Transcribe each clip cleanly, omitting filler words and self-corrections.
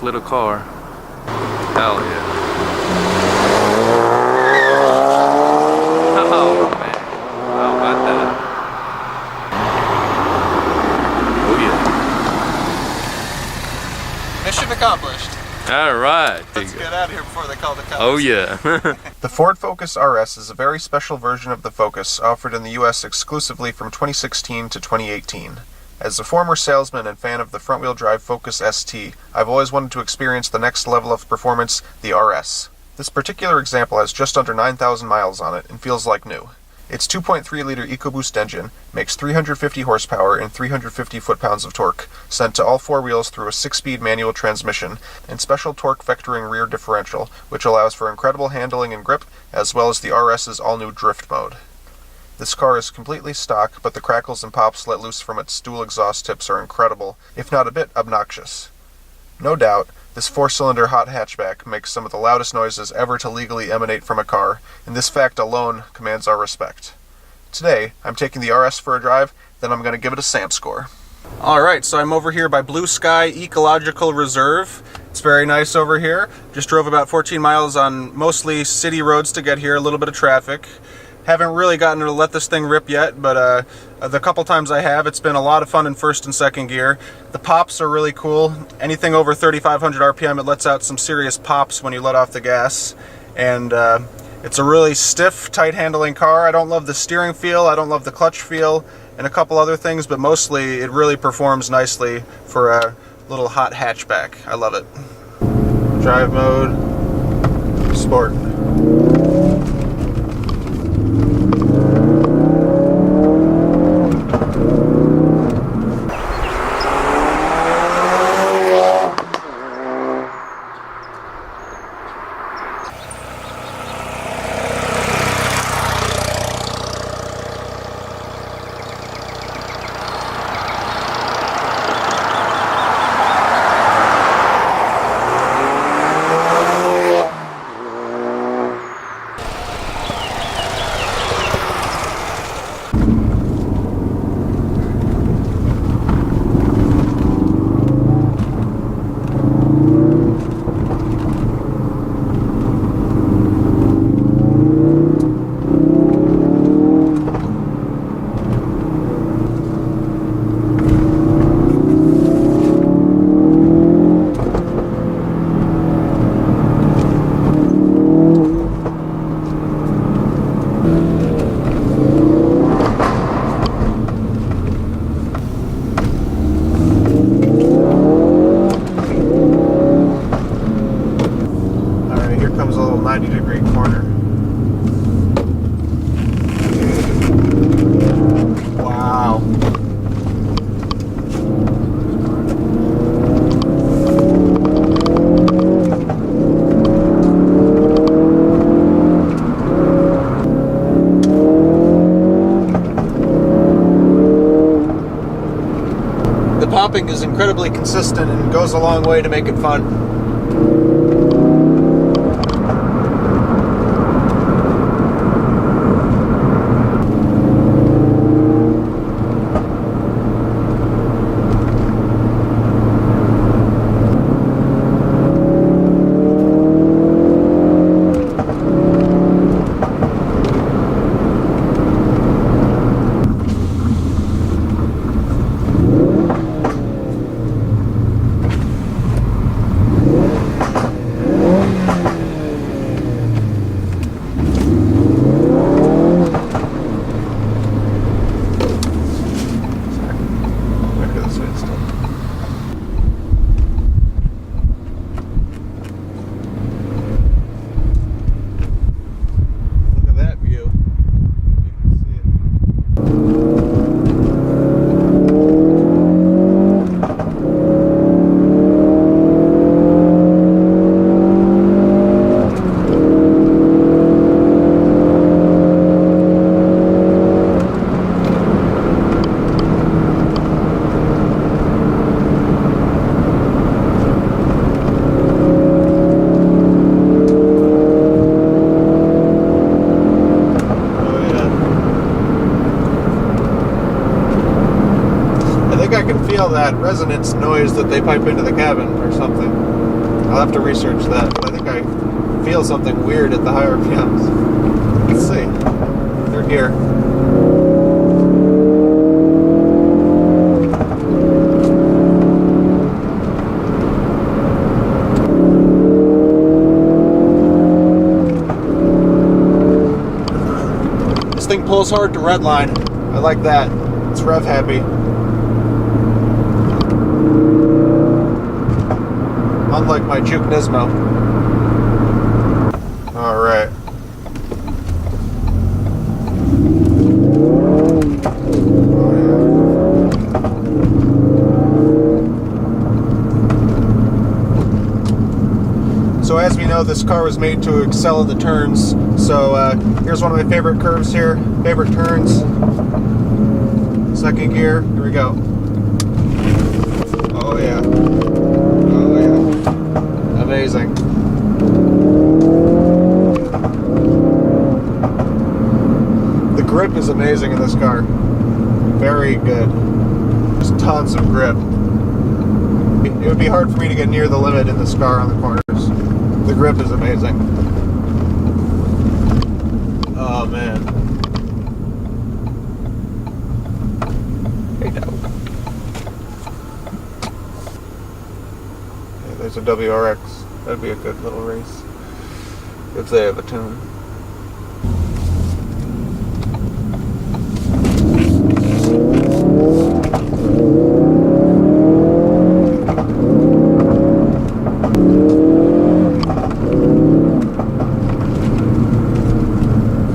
little car. Hell yeah. Oh man, how about that? Oh yeah. Mission accomplished. All right. Let's get out of here before they call the cops. Oh yeah. The Ford Focus RS is a very special version of the Focus offered in the US exclusively from 2016 to 2018. As a former salesman and fan of the front-wheel drive Focus ST, I've always wanted to experience the next level of performance, the RS. This particular example has just under 9,000 miles on it and feels like new. Its 2.3-liter EcoBoost engine makes 350 horsepower and 350 foot-pounds of torque, sent to all four wheels through a 6-speed manual transmission and special torque vectoring rear differential, which allows for incredible handling and grip, as well as the RS's all-new drift mode. This car is completely stock, but the crackles and pops let loose from its dual exhaust tips are incredible, if not a bit obnoxious. No doubt, this 4-cylinder hot hatchback makes some of the loudest noises ever to legally emanate from a car, and this fact alone commands our respect. Today, I'm taking the RS for a drive, then I'm going to give it a SAM score. Alright, so I'm over here by Blue Sky Ecological Reserve. It's very nice over here. Just drove about 14 miles on mostly city roads to get here, a little bit of traffic. Haven't really gotten to let this thing rip yet, but the couple times I have, it's been a lot of fun in first and second gear. The pops are really cool. Anything over 3,500 RPM, it lets out some serious pops when you let off the gas. And it's a really stiff, tight handling car. I don't love the steering feel, I don't love the clutch feel, and a couple other things, but mostly it really performs nicely for a little hot hatchback. I love it. Drive mode, sport. Comes a little 90-degree corner. Wow. The popping is incredibly consistent and goes a long way to make it fun. I can feel that resonance noise that they pipe into the cabin or something. I'll have to research that, but I think I feel something weird at the higher RPMs. Let's see. Third gear. This thing pulls hard to redline. I like that. It's rev happy. Unlike my Juke Nismo. Alright. So as we know, this car was made to excel in the turns. So here's one of my favorite curves here. Favorite turns. Second gear. Here we go. Oh yeah. Oh yeah. Amazing. The grip is amazing in this car. Very good. Just tons of grip. It would be hard for me to get near the limit in this car on the corners. The grip is amazing. Oh man. Hey dog. Yeah, there's a WRX. That'd be a good little race. If they have a tune.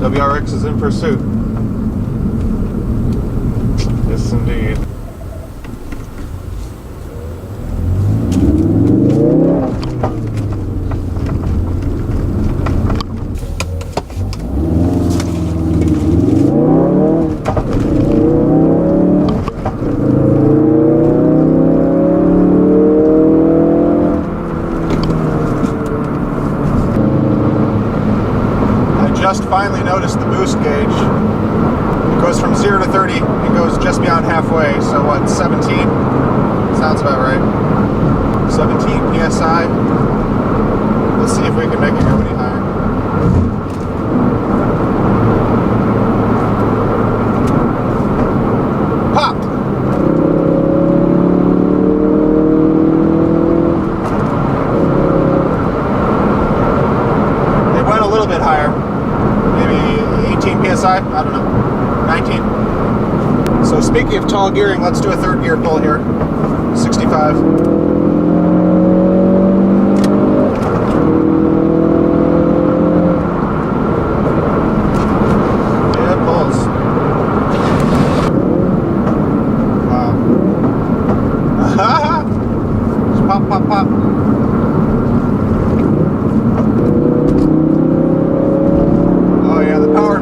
WRX is in pursuit. Yes, indeed. Just finally noticed the boost gauge. It goes from 0 to 30. It goes just beyond halfway. So what, 17? Sounds about right. 17 PSI. Let's see if we can make it go any higher. Pop! It went a little bit higher. 18 PSI? I don't know. 19. So speaking of tall gearing, let's do a third gear pull here. 65. Yeah, it pulls. Wow. Just pop, pop, pop.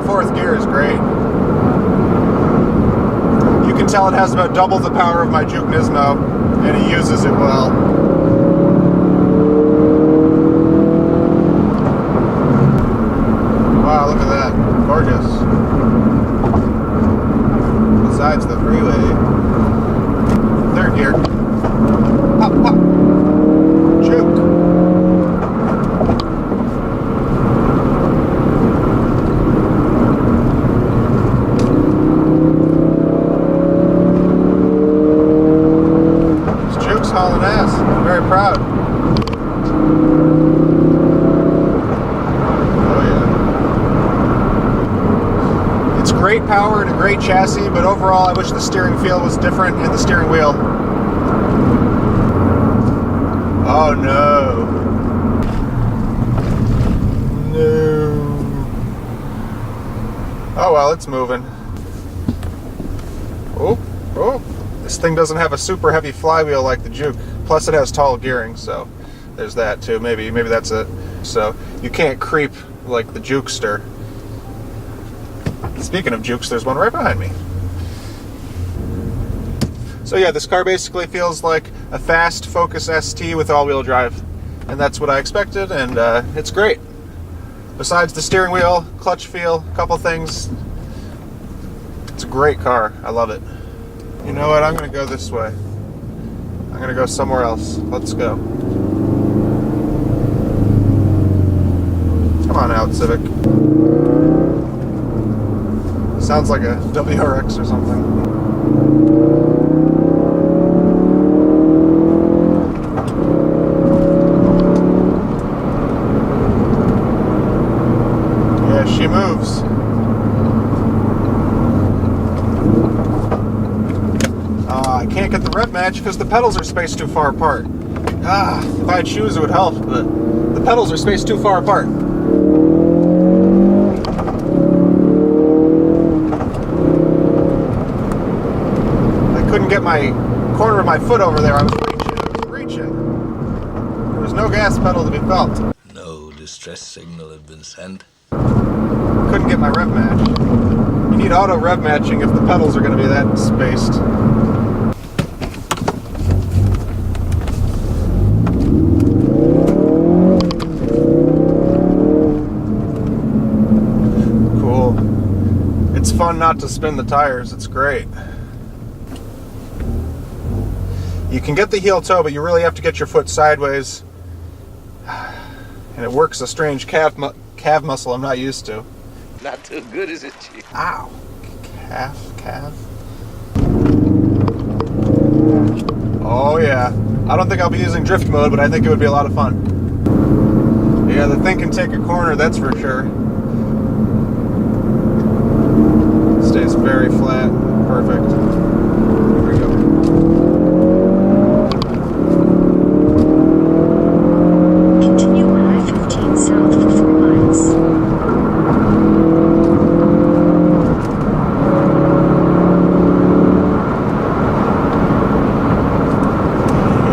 Fourth gear is great. You can tell it has about double the power of my Juke Nismo, and it uses it well. Wow, look at that. Gorgeous. Besides the freeway. Third gear. Pop, pop. Juke. Hauling ass. I'm very proud. Oh yeah. It's great power and a great chassis, but overall I wish the steering feel was different in the steering wheel. Oh no. No. Oh well, it's moving. Oh, oh. This thing doesn't have a super heavy flywheel like the Juke. Plus it has tall gearing, so there's that too. Maybe that's it. So you can't creep like the Jukester. Speaking of Jukes, there's one right behind me. So yeah, this car basically feels like a fast Focus ST with all-wheel drive. And that's what I expected, and it's great. Besides the steering wheel, clutch feel, a couple things, it's a great car. I love it. You know what? I'm going to go this way. I'm going to go somewhere else. Let's go. on out, Civic. Sounds like a WRX or something. Yeah, she moves. I can't get the rev match because the pedals are spaced too far apart. If I had shoes it would help, but the pedals are spaced too far apart. I couldn't get my corner of my foot over there. I was reaching. There was no gas pedal to be felt. No distress signal had been sent. Couldn't get my rev match. You need auto rev matching if the pedals are going to be that spaced. Cool. It's fun not to spin the tires. It's great. You can get the heel toe, but you really have to get your foot sideways. And it works a strange calf muscle I'm not used to. Not too good, is it, Chief? Ow. Calf. Oh yeah. I don't think I'll be using drift mode, but I think it would be a lot of fun. Yeah, the thing can take a corner, that's for sure. Stays very flat. Perfect. Here we go. Continue on I-15 south for 4 miles.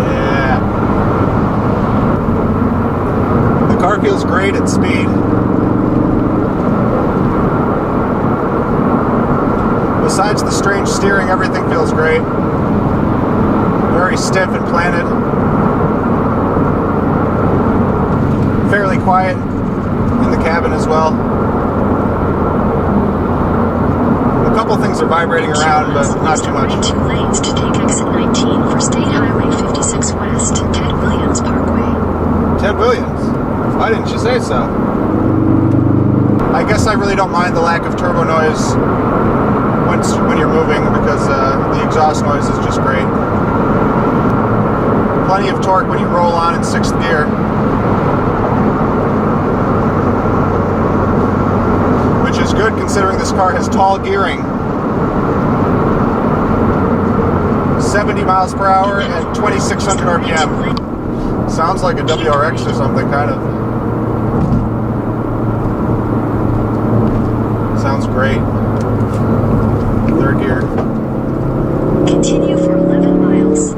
Yeah. The car feels great at speed. Besides the strange steering, everything feels great. Very stiff and planted. Fairly quiet in the cabin as well. A couple things are vibrating around, but not too much. 2 lanes to take exit 19 for State Highway 56 West, Ted Williams Parkway. Ted Williams? Why didn't you say so? I guess I really don't mind the lack of turbo noise when you're moving because the exhaust noise is just great. Plenty of torque when you roll on in 6th gear. Which is good considering this car has tall gearing. 70 miles per hour and 2,600 RPM. Sounds like a WRX or something, kind of. Sounds great. 3rd gear. Continue for 11 miles.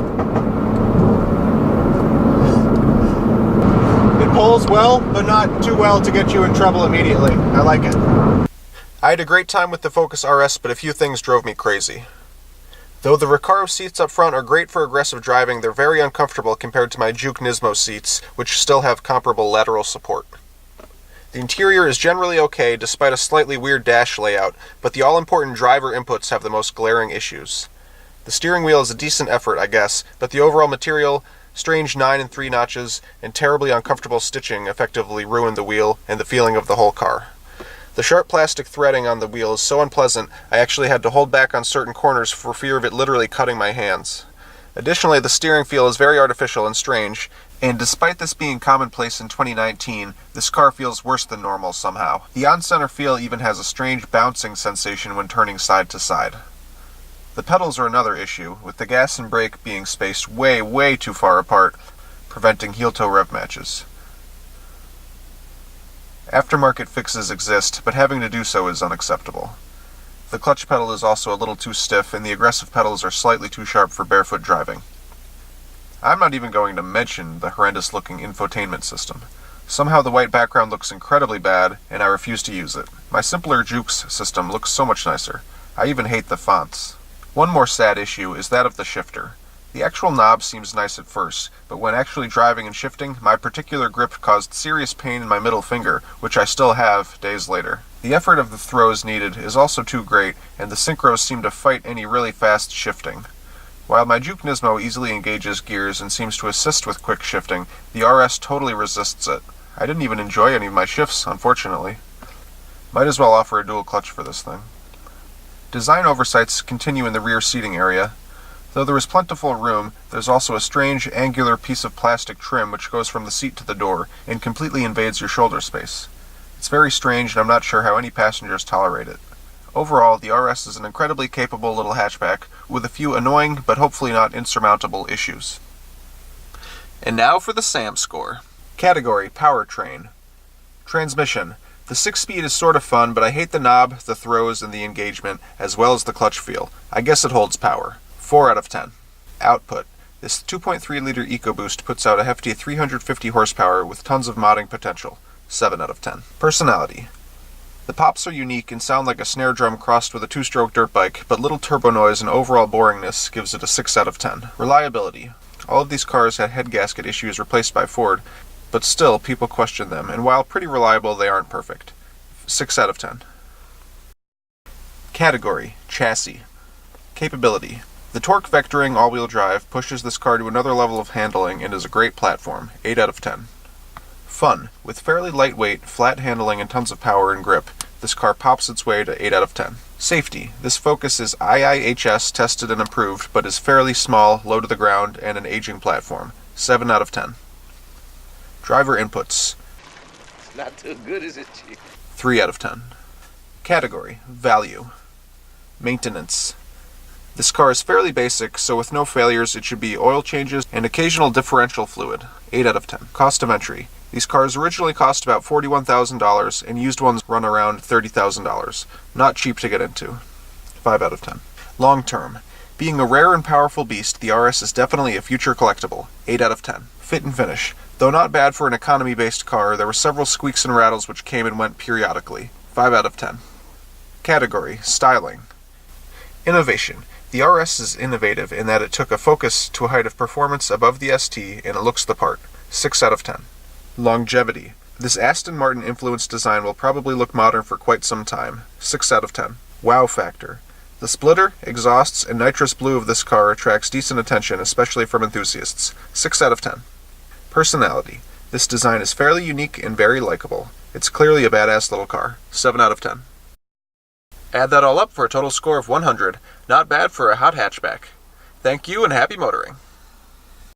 It pulls well, but not too well to get you in trouble immediately. I like it. I had a great time with the Focus RS, but a few things drove me crazy. Though the Recaro seats up front are great for aggressive driving, they're very uncomfortable compared to my Juke Nismo seats, which still have comparable lateral support. The interior is generally okay, despite a slightly weird dash layout, but the all-important driver inputs have the most glaring issues. The steering wheel is a decent effort, I guess, but the overall material, strange 9 and 3 notches, and terribly uncomfortable stitching effectively ruin the wheel and the feeling of the whole car. The sharp plastic threading on the wheel is so unpleasant, I actually had to hold back on certain corners for fear of it literally cutting my hands. Additionally, the steering feel is very artificial and strange, and despite this being commonplace in 2019, this car feels worse than normal somehow. The on-center feel even has a strange bouncing sensation when turning side to side. The pedals are another issue, with the gas and brake being spaced way too far apart, preventing heel-toe rev matches. Aftermarket fixes exist, but having to do so is unacceptable. The clutch pedal is also a little too stiff, and the aggressive pedals are slightly too sharp for barefoot driving. I'm not even going to mention the horrendous-looking infotainment system. Somehow the white background looks incredibly bad, and I refuse to use it. My simpler Jukes system looks so much nicer. I even hate the fonts. One more sad issue is that of the shifter. The actual knob seems nice at first, but when actually driving and shifting, my particular grip caused serious pain in my middle finger, which I still have days later. The effort of the throws needed is also too great, and the synchros seem to fight any really fast shifting. While my Juke Nismo easily engages gears and seems to assist with quick shifting, the RS totally resists it. I didn't even enjoy any of my shifts, unfortunately. Might as well offer a dual clutch for this thing. Design oversights continue in the rear seating area. Though there is plentiful room, there's also a strange, angular piece of plastic trim which goes from the seat to the door and completely invades your shoulder space. It's very strange, and I'm not sure how any passengers tolerate it. Overall, the RS is an incredibly capable little hatchback with a few annoying but hopefully not insurmountable issues. And now for the SAM score. Category: Powertrain. Transmission. The 6-speed is sort of fun, but I hate the knob, the throws, and the engagement, as well as the clutch feel. I guess it holds power. 4 out of 10. Output. This 2.3-liter EcoBoost puts out a hefty 350 horsepower with tons of modding potential. 7 out of 10. Personality. The pops are unique and sound like a snare drum crossed with a 2-stroke dirt bike, but little turbo noise and overall boringness gives it a 6 out of 10. Reliability. All of these cars had head gasket issues replaced by Ford, but still people question them, and while pretty reliable, they aren't perfect. 6 out of 10. Category: Chassis. Capability. The torque vectoring all-wheel drive pushes this car to another level of handling and is a great platform. 8 out of 10. Fun. With fairly lightweight, flat handling and tons of power and grip, this car pops its way to 8 out of 10. Safety. This Focus is IIHS tested and approved, but is fairly small, low to the ground, and an aging platform. 7 out of 10. Driver inputs. It's not too good, is it, Chief? 3 out of 10. Category: Value. Maintenance. This car is fairly basic, so with no failures it should be oil changes and occasional differential fluid. 8 out of 10. Cost of entry. These cars originally cost about $41,000, and used ones run around $30,000. Not cheap to get into. 5 out of 10. Long term. Being a rare and powerful beast, the RS is definitely a future collectible. 8 out of 10. Fit and finish. Though not bad for an economy-based car, there were several squeaks and rattles which came and went periodically. 5 out of 10. Category: Styling. Innovation. The RS is innovative in that it took a Focus to a height of performance above the ST, and it looks the part. 6 out of 10. Longevity. This Aston Martin influenced design will probably look modern for quite some time. 6 out of 10. Wow factor. The splitter, exhausts, and nitrous blue of this car attracts decent attention, especially from enthusiasts. 6 out of 10. Personality. This design is fairly unique and very likable. It's clearly a badass little car. 7 out of 10. Add that all up for a total score of 100. Not bad for a hot hatchback. Thank you and happy motoring.